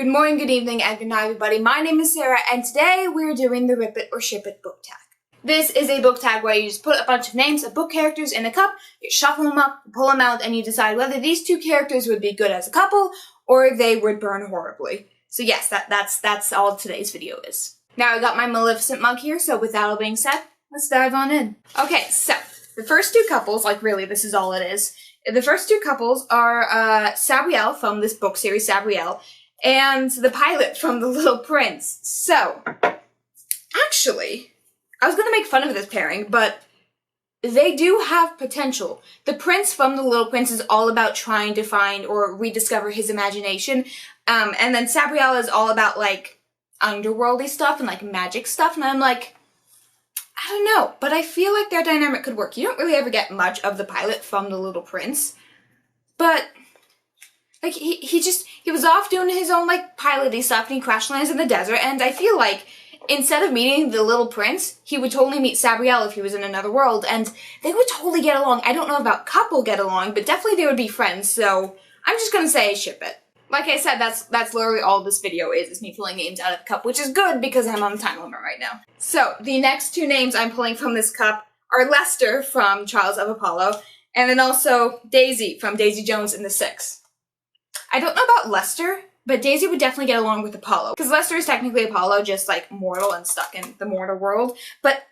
Good morning, good evening, and good night, everybody. My name is Sarah, and today we're doing the Rip It or Ship It book tag. This is a book tag where you just put a bunch of names of book characters in a cup, you shuffle them up, pull them out, and you decide whether these two characters would be good as a couple or they would burn horribly. So yes, that's all today's video is. Now I got my Maleficent mug here, so with that all being said, let's dive on in. Okay, so the first two couples, like really this is all it is. The first two couples are Sabriel from this book series, Sabriel, and the pilot from The Little Prince. So, actually, I was gonna make fun of this pairing, but they do have potential. The prince from The Little Prince is all about trying to find or rediscover his imagination, and then Sabriel is all about, like, underworldy stuff and, like, magic stuff, and I'm like, I don't know, but I feel like their dynamic could work. You don't really ever get much of the pilot from The Little Prince, but like, he was off doing his own, like, pilot-y stuff, and he crash lands in the desert, and I feel like instead of meeting the Little Prince, he would totally meet Sabriel if he was in another world, and they would totally get along. I don't know about couple get along, but definitely they would be friends, so I'm just gonna say ship it. Like I said, that's literally all this video is me pulling names out of the cup, which is good because I'm on the time limit right now. So, the next two names I'm pulling from this cup are Lester from Trials of Apollo, and then also Daisy from Daisy Jones and the Six. I don't know about Lester, but Daisy would definitely get along with Apollo, because Lester is technically Apollo, just like mortal and stuck in the mortal world, but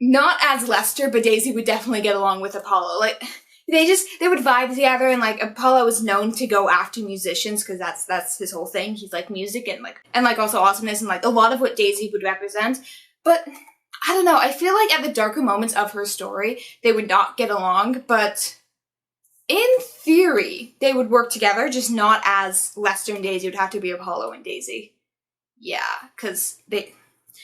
not as Lester, but Daisy would definitely get along with Apollo. Like, they would vibe together, and like Apollo is known to go after musicians because that's his whole thing. He's like music and like also awesomeness and like a lot of what Daisy would represent. But I don't know, I feel like at the darker moments of her story, they would not get along, but in theory, they would work together, just not as Lester and Daisy. It would have to be Apollo and Daisy. Yeah, because they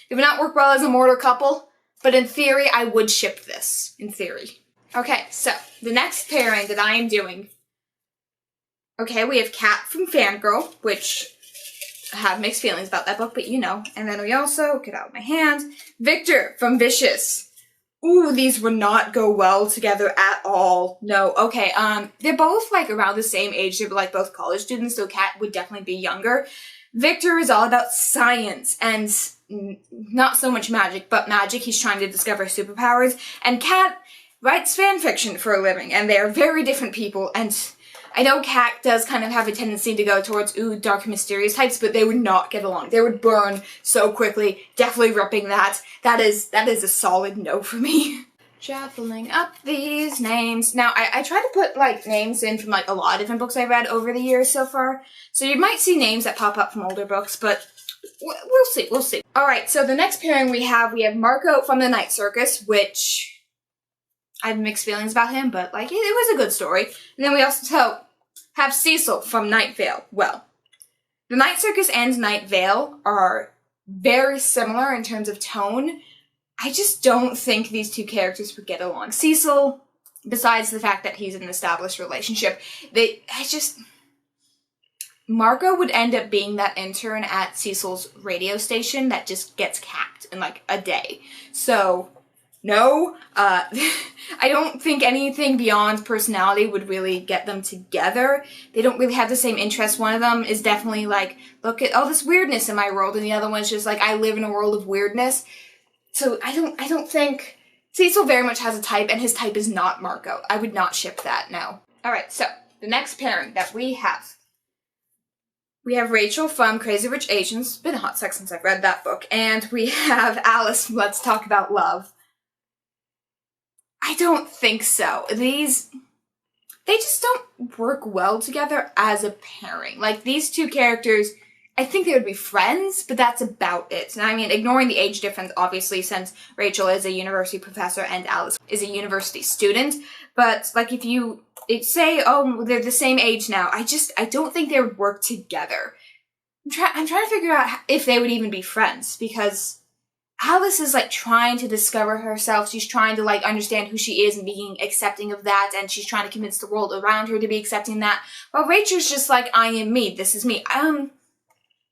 would not work well as a mortal couple, but in theory, I would ship this. In theory. Okay, so, the next pairing that I am doing. Okay, we have Kat from Fangirl, which I have mixed feelings about that book, but you know. And then we also, get out of my hand, Victor from Vicious. Ooh, these would not go well together at all. No, okay, they're both, like, around the same age. They're, like, both college students, so Kat would definitely be younger. Victor is all about science and not so much magic, but magic. He's trying to discover superpowers. And Kat writes fan fiction for a living, and they are very different people, and I know Kat does kind of have a tendency to go towards, ooh, dark, mysterious types, but they would not get along. They would burn so quickly. Definitely ripping that. That is a solid no for me. Shuffling up these names. Now, I try to put, like, names in from, like, a lot of different books I've read over the years so far, so you might see names that pop up from older books, but we'll see. Alright, so the next pairing we have Marco from the Night Circus, which I have mixed feelings about him, but, like, it was a good story. And then we also have Cecil from Night Vale. Well, the Night Circus and Night Vale are very similar in terms of tone. I just don't think these two characters would get along. Cecil, besides the fact that he's in an established relationship, Marco would end up being that intern at Cecil's radio station that just gets capped in, like, a day. So, no, I don't think anything beyond personality would really get them together. They don't really have the same interests. One of them is definitely like, look at all this weirdness in my world, and the other one's just like, I live in a world of weirdness. So I don't think Cecil very much has a type, and his type is not Marco. I would not ship that, no. Alright, so, the next pairing that we have Rachel from Crazy Rich Asians. It's been a hot sec since I've read that book. And we have Alice from Let's Talk About Love. I don't think so. They just don't work well together as a pairing. Like, these two characters, I think they would be friends, but that's about it. And I mean, ignoring the age difference, obviously, since Rachel is a university professor and Alice is a university student. But, like, if you say, oh, they're the same age now, I don't think they would work together. I'm trying to figure out if they would even be friends, because Alice is, like, trying to discover herself. She's trying to, like, understand who she is and being accepting of that, and she's trying to convince the world around her to be accepting that. While Rachel's just like, I am me, this is me.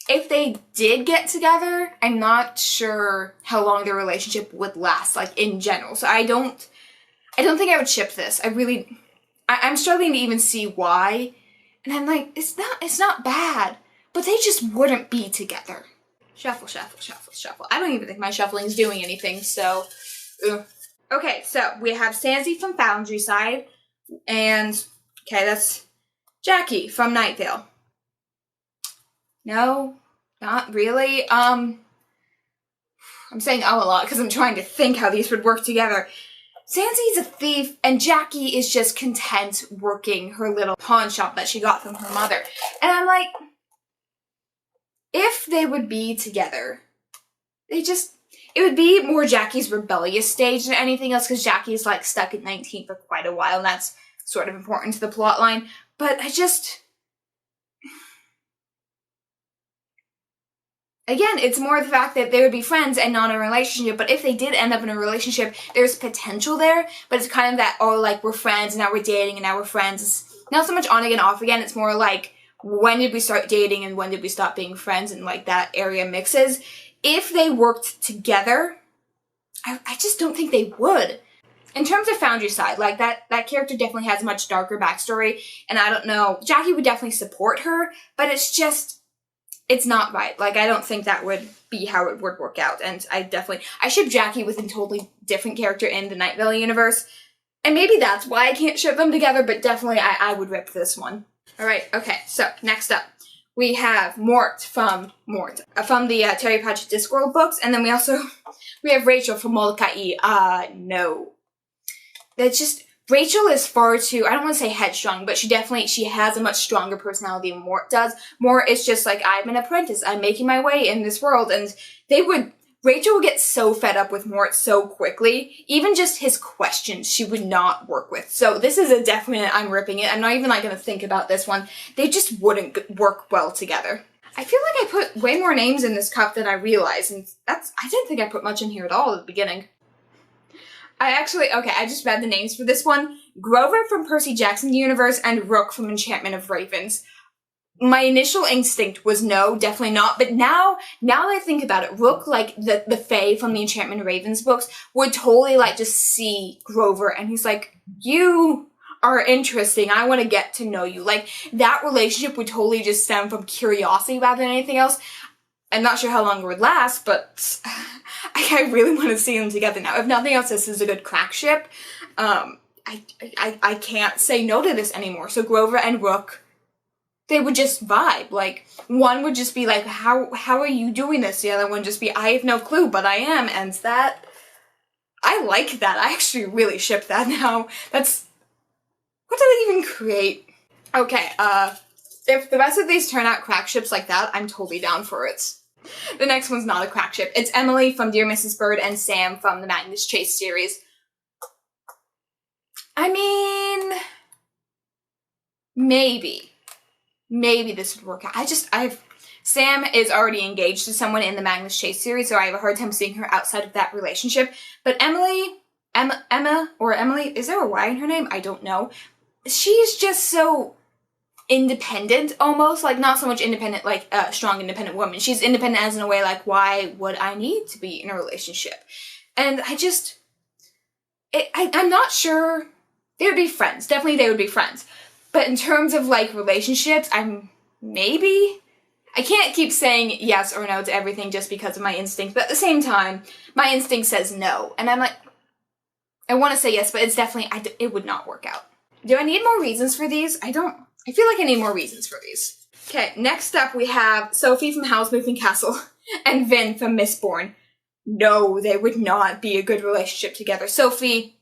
If they did get together, I'm not sure how long their relationship would last, like, in general. So I don't think I would ship this. I'm struggling to even see why. And I'm like, it's not bad, but they just wouldn't be together. Shuffle, shuffle, shuffle, shuffle. I don't even think my shuffling is doing anything, so, ugh. Okay, so we have Sansi from Foundry Side, and, okay, that's Jackie from Night Vale. No, not really. I'm saying a lot because I'm trying to think how these would work together. Sansi's a thief, and Jackie is just content working her little pawn shop that she got from her mother. And I'm like, if they would be together, it would be more Jackie's rebellious stage than anything else, because Jackie's like stuck at 19 for quite a while, and that's sort of important to the plot line. But again, it's more the fact that they would be friends and not in a relationship, but if they did end up in a relationship, there's potential there, but it's kind of that, oh, like, we're friends, and now we're dating, and now we're friends. It's not so much on again, off again, it's more like, when did we start dating, and when did we stop being friends, and, like, that area mixes. If they worked together, I just don't think they would. In terms of Foundry Side, like, that character definitely has a much darker backstory, and I don't know, Jackie would definitely support her, but it's not right. Like, I don't think that would be how it would work out. And I ship Jackie with a totally different character in the Night Vale universe. And maybe that's why I can't ship them together, but definitely I would rip this one. Alright, okay, so next up. We have Mort from the Terry Pratchett Discworld books. And then we have Rachel from Molokai. No. That's just, Rachel is far too, I don't want to say headstrong, but she has a much stronger personality than Mort does. Mort is just like, I'm an apprentice, I'm making my way in this world, and Rachel would get so fed up with Mort so quickly, even just his questions she would not work with. So this is a definite, I'm ripping it, I'm not even gonna think about this one. They just wouldn't work well together. I feel like I put way more names in this cup than I realized, and I didn't think I put much in here at all at the beginning. I just read the names for this one. Grover from Percy Jackson universe and Rook from Enchantment of Ravens. My initial instinct was no, definitely not, but now that I think about it, Rook, like, the Fae from the Enchantment of Ravens books, would totally, like, just see Grover, and he's like, you are interesting, I want to get to know you. Like, that relationship would totally just stem from curiosity rather than anything else. I'm not sure how long it would last, but I really want to see them together now. If nothing else, this is a good crack ship. I can't say no to this anymore. So Grover and Rook, they would just vibe. Like, one would just be like, how are you doing this? The other one just be, I have no clue, but I am. And I like that. I actually really ship that now. What did I even create? Okay, if the rest of these turn out crack ships like that, I'm totally down for it. The next one's not a crack ship. It's Emily from Dear Mrs. Bird and Sam from the Magnus Chase series. I mean, maybe this would work out. Sam is already engaged to someone in the Magnus Chase series, so I have a hard time seeing her outside of that relationship. But Emma, is there a Y in her name? I don't know. She's just so independent, almost. Like, not so much independent, like a strong independent woman. She's independent as in a way, like, why would I need to be in a relationship? And I'm not sure. They would be friends. Definitely they would be friends. But in terms of, like, relationships, I can't keep saying yes or no to everything just because of my instinct, but at the same time, my instinct says no. And I'm like, I want to say yes, but it's definitely, it would not work out. Do I need more reasons for these? I feel like I need more reasons for these. Okay, next up we have Sophie from Howl's Moving Castle and Vin from Mistborn. No, they would not be a good relationship together. Sophie,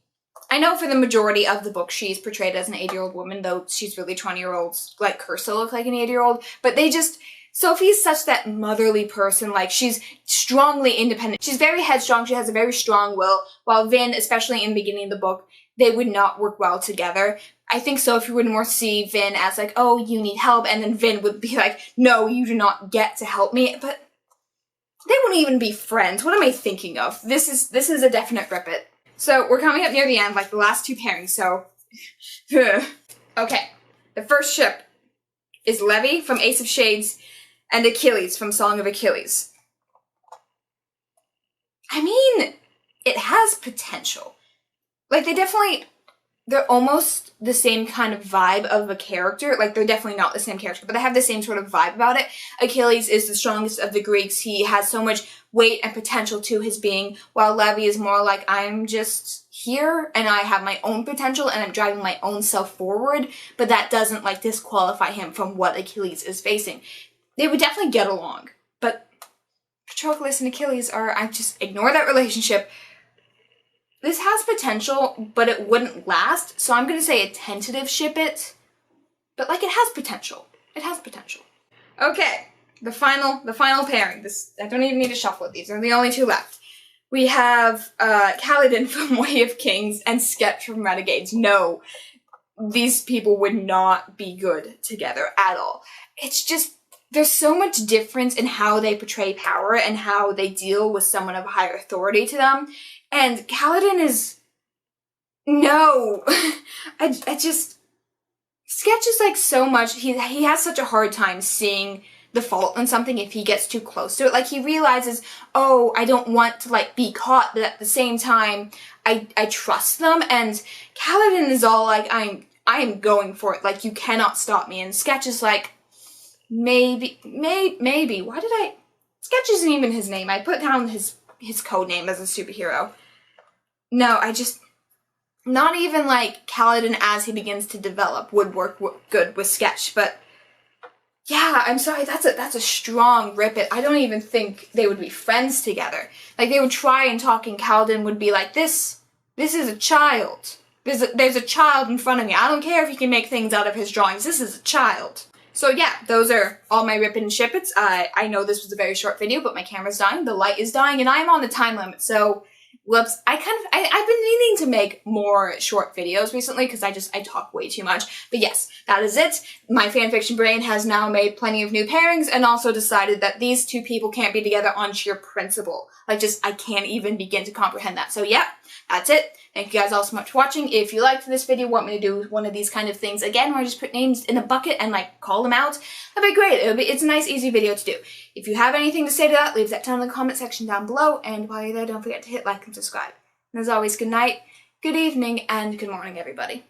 I know for the majority of the book she's portrayed as an 80-year-old woman, though she's really 20-year-olds, like, cursed to look like an 80-year-old, but Sophie's such that motherly person, like, she's strongly independent. She's very headstrong, she has a very strong will, while Vin, especially in the beginning of the book, they would not work well together. I think Sophie would more see Vin as like, oh, you need help, and then Vin would be like, no, you do not get to help me, but they wouldn't even be friends. What am I thinking of? This is a definite rip it. So we're coming up near the end, like the last two pairings, so okay. The first ship is Levi from Ace of Shades and Achilles from Song of Achilles. I mean, it has potential. Like, they definitely, they're almost the same kind of vibe of a character. Like, they're definitely not the same character, but they have the same sort of vibe about it. Achilles is the strongest of the Greeks. He has so much weight and potential to his being, while Levi is more like, I'm just here and I have my own potential and I'm driving my own self forward, but that doesn't like disqualify him from what Achilles is facing. They would definitely get along, but Patroclus and Achilles I just ignore that relationship. This has potential, but it wouldn't last, so I'm gonna say a tentative ship it. But like, it has potential. It has potential. Okay, the final pairing. I don't even need to shuffle these. They're the only two left. We have Kaladin from Way of Kings and Sketch from Renegades. No, these people would not be good together at all. It's just, there's so much difference in how they portray power and how they deal with someone of higher authority to them. And Kaladin is, no, I just, Sketch is like so much, he has such a hard time seeing the fault in something if he gets too close to it. Like, he realizes, oh, I don't want to like be caught, but at the same time, I trust them. And Kaladin is all like, I am going for it. Like, you cannot stop me. And Sketch is like, maybe. Why did Sketch isn't even his name. I put down his code name as a superhero. No, not even like Kaladin as he begins to develop would work good with Sketch, but yeah, I'm sorry, that's a strong rip it. I don't even think they would be friends together. Like, they would try and talk and Kaladin would be like, this is a child. There's a child in front of me. I don't care if he can make things out of his drawings. This is a child. So yeah, those are all my rip it and ship it's. I know this was a very short video, but my camera's dying, the light is dying, and I'm on the time limit, so whoops. I've been needing to make more short videos recently because I talk way too much. But yes, that is it. My fanfiction brain has now made plenty of new pairings and also decided that these two people can't be together on sheer principle. Like, I can't even begin to comprehend that. So yeah, that's it. Thank you guys all so much for watching. If you liked this video, want me to do one of these kind of things again, where I just put names in a bucket and like call them out, that'd be great. It's a nice, easy video to do. If you have anything to say to that, leave that down in the comment section down below. And while you're there, don't forget to hit like and subscribe. And as always, good night, good evening, and good morning, everybody.